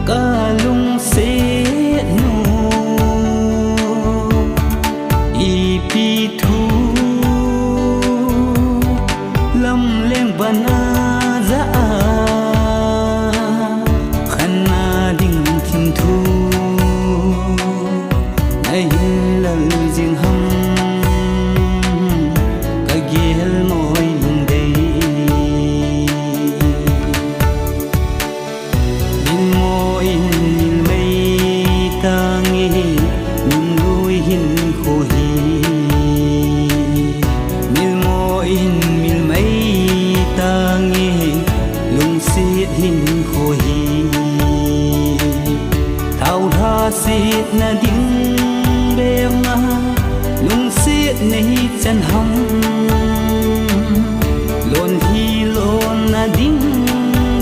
cả lung sẽ nô y pi thu lâm lên ban za khana ding kim thu ai lal jing ham ka gel moi lung dei min moi min mei tangi min lui hin kho hi min moi min mei tangi lung sit hin kho hi thau tha sit na ding bem ma lung sit nei chan ham lon hi lon na ding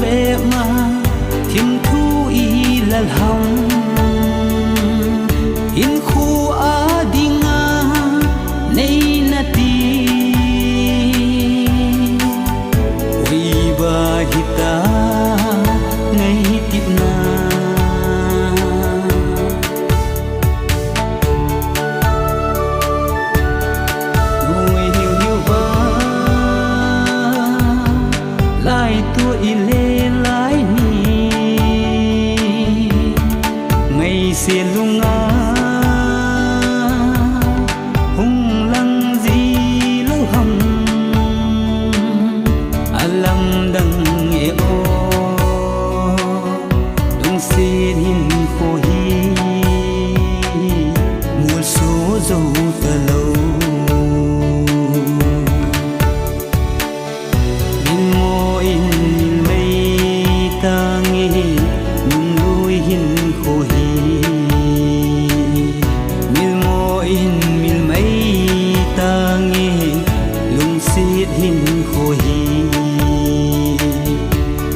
bem ma thim thu i lal ham in khu a dinga nei na ti oi ba hita nei tip na lai tua i lê lai ni ngày xưa lung a hung lăng gì lâu hầm alam đằng nghe ô đông xin hin phô hi mùa số dâu tờ lâu hin kho hi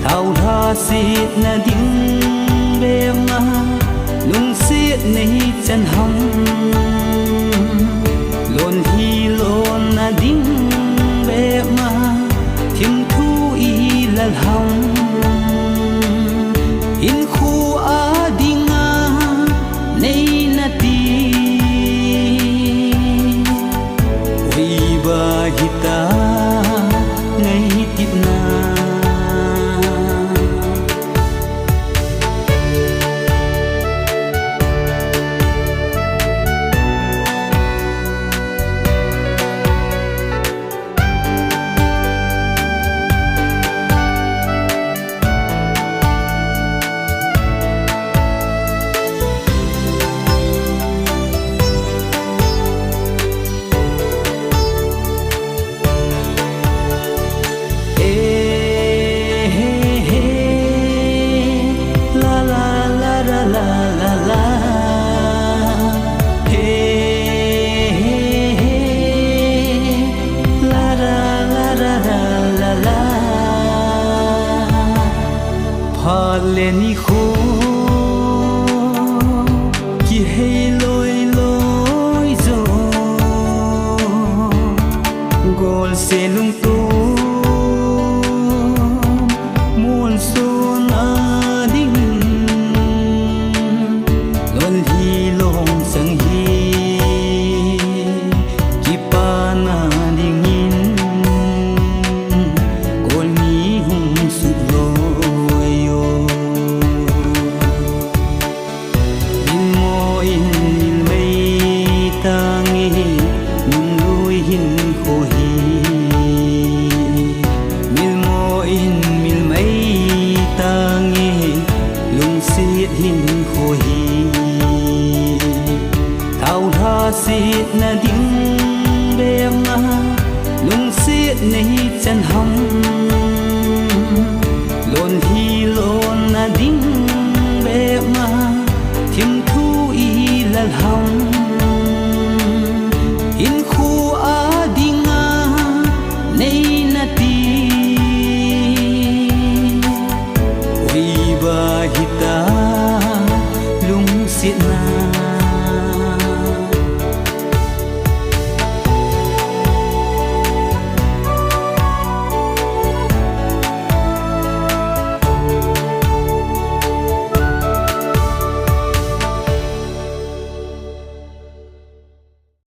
thau tha sit na ding be ma lung sit nei chan ham lon hi lon na ding be ma thim thu i lal ham in khu a dinga nei na ti oi ba hita leni kho ki hei loi loi zo gol se